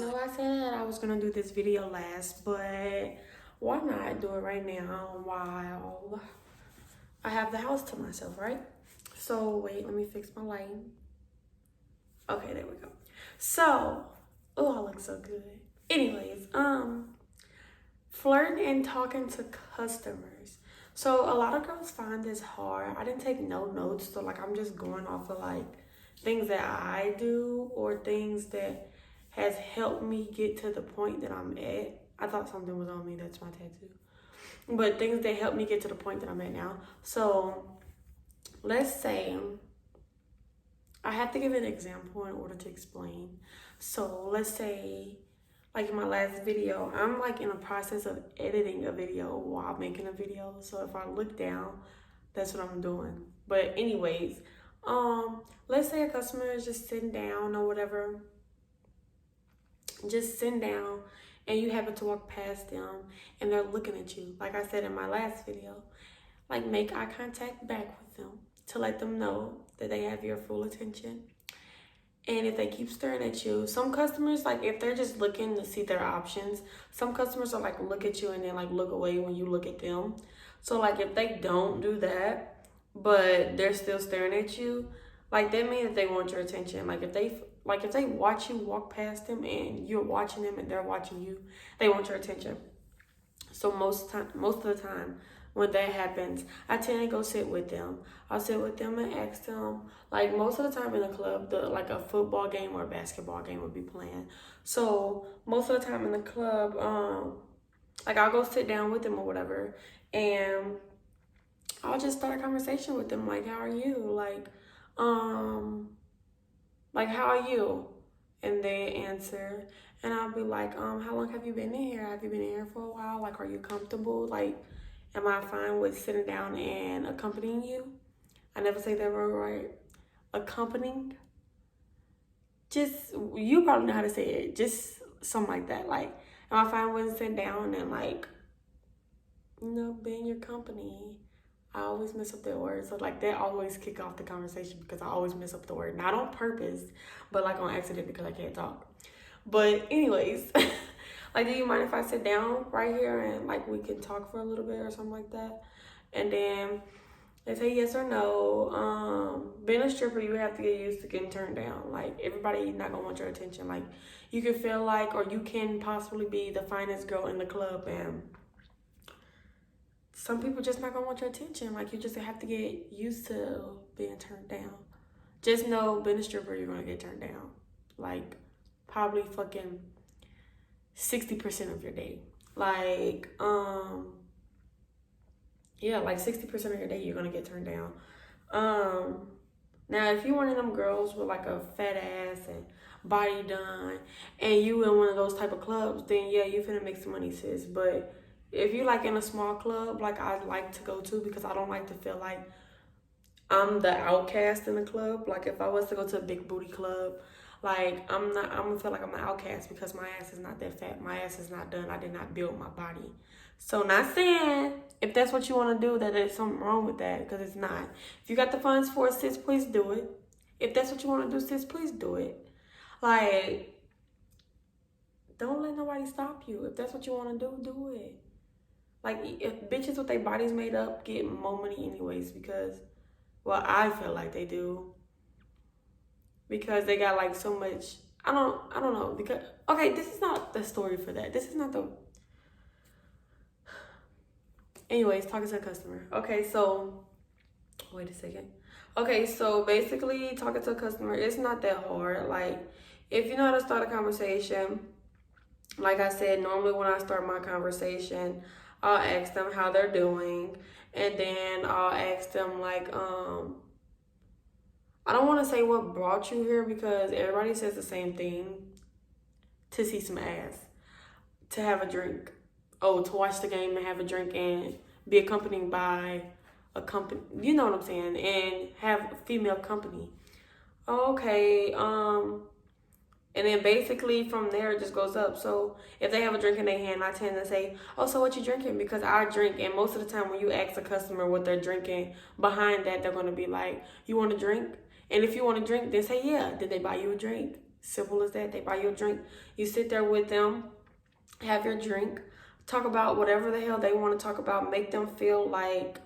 So I said I was gonna do this video last, but why not do it right now while I have the house to myself, right? So wait, let me fix my lighting. Okay, there we go. So, oh, I look so good. Anyways, flirting and talking to customers. So a lot of girls find this hard. I didn't take no notes, so like I'm just going off of like things that I do or things that has helped me get to the point that I'm at. I thought something was on me, that's my tattoo. But things that helped me get to the point that I'm at now. So let's say I have to give an example in order to explain. So let's say like in my last video, I'm like in a process of editing a video while making a video. So if I look down, that's what I'm doing. But anyways, let's say a customer is just sitting down or whatever, just sitting down and you happen to walk past them and they're looking at you. Like I said in my last video, like make eye contact back with them to let them know that they have your full attention. And if they keep staring at you, some customers, like if they're just looking to see their options, some customers are like look at you and then like look away when you look at them. So like if they don't do that, but they're still staring at you, like that means that they want your attention. Like if they watch you walk past them and you're watching them and they're watching you, they want your attention. So most of the time when that happens, I tend to go sit with them. I'll sit with them and ask them, like most of the time in the club, like a football game or a basketball game would be playing. So most of the time in the club, like I'll go sit down with them or whatever, and I'll just start a conversation with them, like, how are you? Like how are you? And they answer, and I'll be like, how long have you been in here? Have you been in here for a while? Like, are you comfortable? Like, am I fine with sitting down and accompanying you? I never say that word right. Accompanying. Just, you probably know how to say it. Just something like that. Like, am I fine with sitting down and like, be in your company? I always mess up that word. So like that always kick off the conversation because I always mess up the word. Not on purpose, but like on accident because I can't talk. But anyways, like, do you mind if I sit down right here and like we can talk for a little bit or something like that? And then they say yes or no. Being a stripper, you have to get used to getting turned down. Like everybody not gonna want your attention. Like you can feel like, or you can possibly be the finest girl in the club, and some people just not gonna want your attention. Like you just have to get used to being turned down. Just know, being a stripper, you're gonna get turned down. Like probably fucking 60% of your day. Like, yeah, like 60% of your day, you're gonna get turned down. Now, if you're one of them girls with like a fat ass and body done, and you in one of those type of clubs, then yeah, you finna make some money, sis. But if you like in a small club, like I like to go to, because I don't like to feel like I'm the outcast in the club. Like if I was to go to a big booty club, like I'm gonna feel like I'm an outcast because my ass is not that fat. My ass is not done. I did not build my body. So not saying if that's what you want to do that there's something wrong with that, because it's not. If you got the funds for it, sis, please do it. If that's what you want to do, sis, please do it. Like, don't let nobody stop you. If that's what you want to do, do it. Like, if bitches with their bodies made up get more money anyways, because, well, I feel like they do. Because they got like so much, I don't know, because, okay, this is not the story for that. This is not the, anyways, talking to a customer. Okay, so, wait a second. Okay, so basically talking to a customer, it's not that hard. Like, if you know how to start a conversation, like I said, normally when I start my conversation, I'll ask them how they're doing, and then I'll ask them like, I don't want to say what brought you here because everybody says the same thing. To see some ass, to have a drink, to watch the game and have a drink and be accompanied by a company, you know what I'm saying, and have female company. Okay, and then basically from there it just goes up. So if they have a drink in their hand, I tend to say, oh, so what you drinking? Because I drink, and most of the time when you ask a customer what they're drinking, behind that they're going to be like, you want a drink? And if you want a drink, then say, yeah. Did they buy you a drink? Simple as that. They buy you a drink. You sit there with them, have your drink, talk about whatever the hell they want to talk about. Make them feel like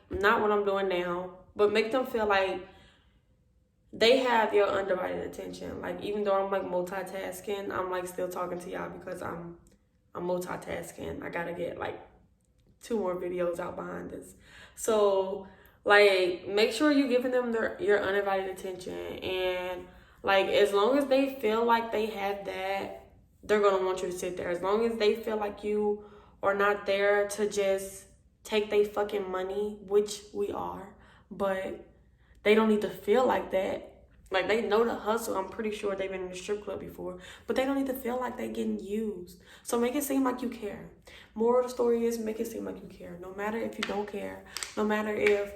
not what I'm doing now, but make them feel like they have your undivided attention. Like, even though I'm like multitasking, I'm like still talking to y'all because I'm multitasking. I gotta get like 2 more videos out behind this. So like, make sure you're giving them your undivided attention, and like, as long as they feel like they have that, they're gonna want you to sit there. As long as they feel like you are not there to just take their fucking money, which we are, but they don't need to feel like that. Like, they know the hustle. I'm pretty sure they've been in a strip club before, but they don't need to feel like they're getting used. So make it seem like you care. Moral of the story is, make it seem like you care. No matter if you don't care, no matter if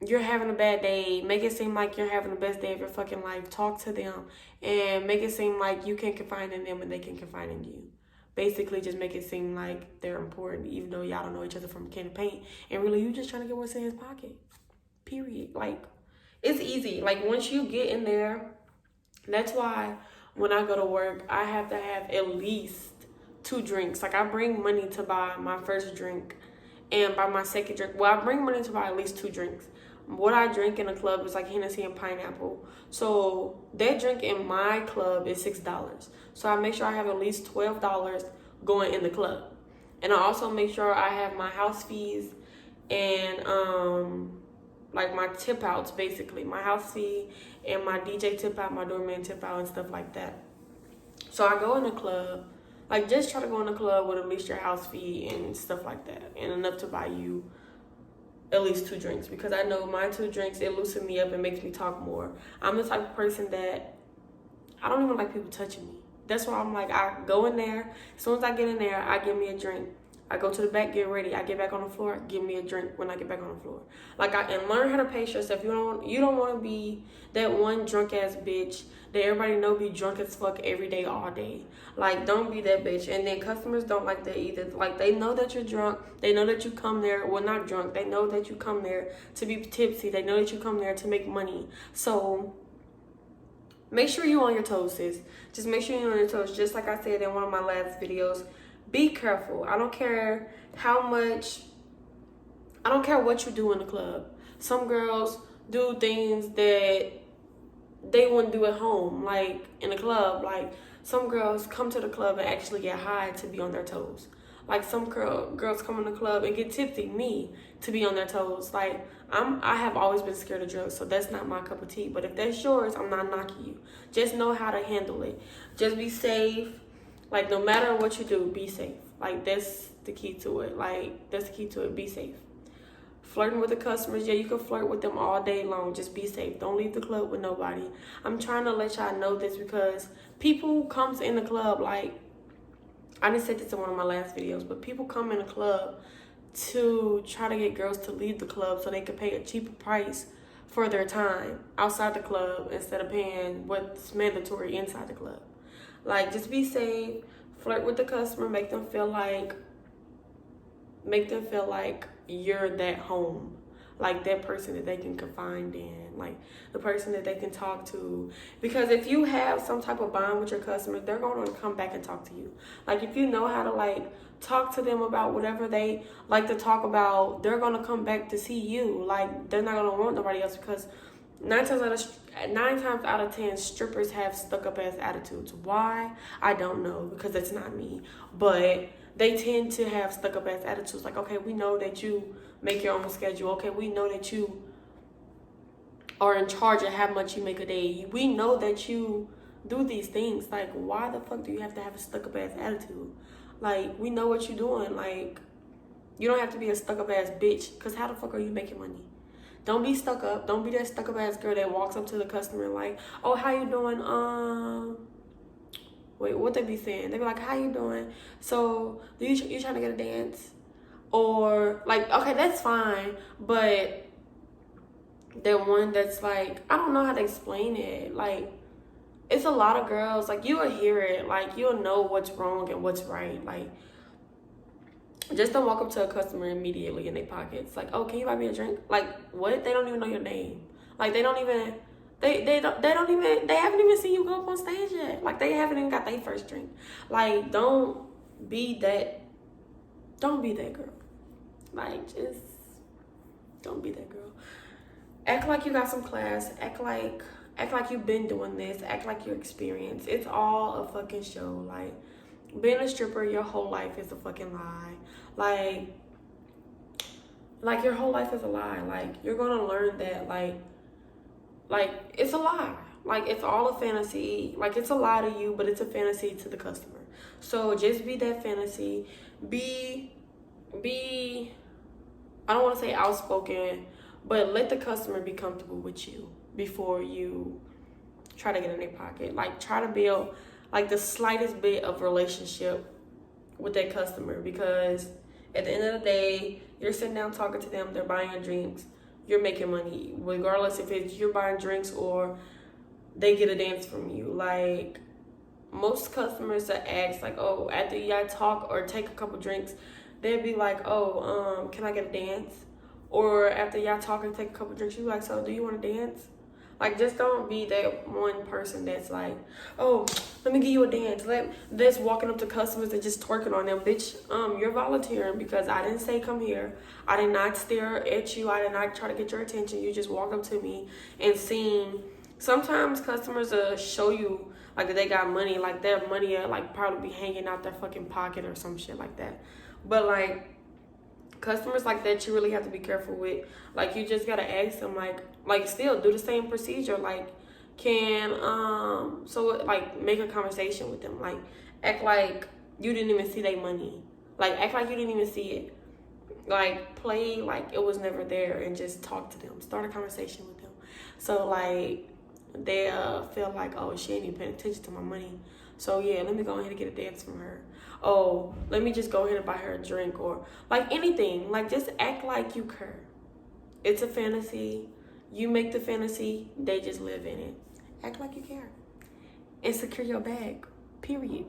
you're having a bad day, make it seem like you're having the best day of your fucking life. Talk to them and make it seem like you can confide in them and they can confide in you. Basically, just make it seem like they're important, even though y'all don't know each other from a can of paint. And really, you just trying to get what's in his pocket. Period. Like, it's easy. Like, once you get in there, that's why when I go to work, I have to have at least 2 drinks. Like, I bring money to buy my first drink and buy my second drink. Well, I bring money to buy at least 2 drinks. What I drink in a club is like Hennessy and pineapple. So that drink in my club is $6. So I make sure I have at least $12 going in the club. And I also make sure I have my house fees and like my tip outs, basically. My house fee and my DJ tip out, my doorman tip out, and stuff like that. So I go in the club, like, just try to go in the club with at least your house fee and stuff like that, and enough to buy you at least 2 drinks, because I know my 2 drinks, it loosens me up and makes me talk more. I'm the type of person that I don't even like people touching me. That's why I'm like, I go in there, as soon as I get in there, I give me a drink. I go to the back, get ready. I get back on the floor, give me a drink when I get back on the floor. Like, and learn how to pace yourself. You don't want to be that one drunk ass bitch that everybody know be drunk as fuck every day, all day. Like, don't be that bitch. And then customers don't like that either. Like, they know that you're drunk. They know that you come there, well, not drunk. They know that you come there to be tipsy. They know that you come there to make money. So make sure you're on your toes, sis. Just make sure you're on your toes. Just like I said in one of my last videos, be careful. I don't care what you do in the club. Some girls do things that they wouldn't do at home, like in the club. Like, some girls come to the club and actually get high to be on their toes. Like, some girls come in the club and get tipsy, to be on their toes. Like, I have always been scared of drugs, so that's not my cup of tea. But if that's yours, I'm not knocking you. Just know how to handle it. Just be safe. Like, no matter what you do, be safe. Like, that's the key to it. Like, that's the key to it. Be safe. Flirting with the customers, yeah, you can flirt with them all day long. Just be safe. Don't leave the club with nobody. I'm trying to let y'all know this because people comes in the club, like, I didn't say this in one of my last videos, but people come in the club to try to get girls to leave the club so they could pay a cheaper price for their time outside the club instead of paying what's mandatory inside the club. Like, just be safe. Flirt with the customer. Make them feel like you're that home. Like, that person that they can confide in. Like, the person that they can talk to. Because if you have some type of bond with your customers, they're going to come back and talk to you. Like, if you know how to, like, talk to them about whatever they like to talk about, they're going to come back to see you. Like, they're not going to want nobody else, because 9 times out of 10, strippers have stuck-up ass attitudes. Why? I don't know, because that's not me. But they tend to have stuck-up ass attitudes. Like, okay, we know that you make your own schedule. Okay, we know that you are in charge of how much you make a day. We know that you do these things. Like, why the fuck do you have to have a stuck-up ass attitude? Like, we know what you're doing. Like, you don't have to be a stuck-up ass bitch, because how the fuck are you making money? Don't be stuck up. Don't be that stuck up ass girl that walks up to the customer and like, oh, how you doing? Wait, what they be saying? They be like, how you doing? So, you trying to get a dance? Or, like, okay, that's fine. But that one that's like, I don't know how to explain it. Like, it's a lot of girls. Like, you will hear it. Like, you'll know what's wrong and what's right. Like, just don't walk up to a customer immediately in their pockets. Like, oh, can you buy me a drink? Like, what? They don't even know your name. Like, they don't even They haven't even seen you go up on stage yet. Like, they haven't even got their first drink. Like, don't be that girl. Like, just don't be that girl. Act like you got some class. Act like you've been doing this. Act like you're experienced. It's all a fucking show. Like, being a stripper your whole life is a fucking lie. Like your whole life is a lie. Like, you're gonna learn that like it's a lie. Like, it's all a fantasy. Like, it's a lie to you, but it's a fantasy to the customer. So just be that fantasy. Be I don't want to say outspoken, but let the customer be comfortable with you before you try to get in their pocket. Like, try to build like the slightest bit of relationship with that customer, because at the end of the day, you're sitting down talking to them, they're buying your drinks, you're making money, regardless if it's you're buying drinks or they get a dance from you. Like, most customers that ask, like, oh, after y'all talk or take a couple drinks, they'd be like, oh, can I get a dance? Or after y'all talk and take a couple drinks, you like, so do you want to dance? Like, just don't be that one person that's like, oh, let me give you a dance. That's walking up to customers and just twerking on them. Bitch, you're volunteering, because I didn't say come here. I did not stare at you. I did not try to get your attention. You just walk up to me and sing. Sometimes customers show you like that they got money, like their money like probably be hanging out their fucking pocket or some shit like that. But like, customers like that, you really have to be careful with. Like, you just gotta ask them, like still do the same procedure. Like, like make a conversation with them. Like, act like you didn't even see their money. Like, act like you didn't even see it. Like, play like it was never there and just talk to them. Start a conversation with them. So like, they feel like, oh, she ain't even paying attention to my money. So yeah, let me go ahead and get a dance from her. Oh, let me just go ahead and buy her a drink, or like anything. Like, just act like you care. It's a fantasy. You make the fantasy, they just live in it. Act like you care. And secure your bag. Period.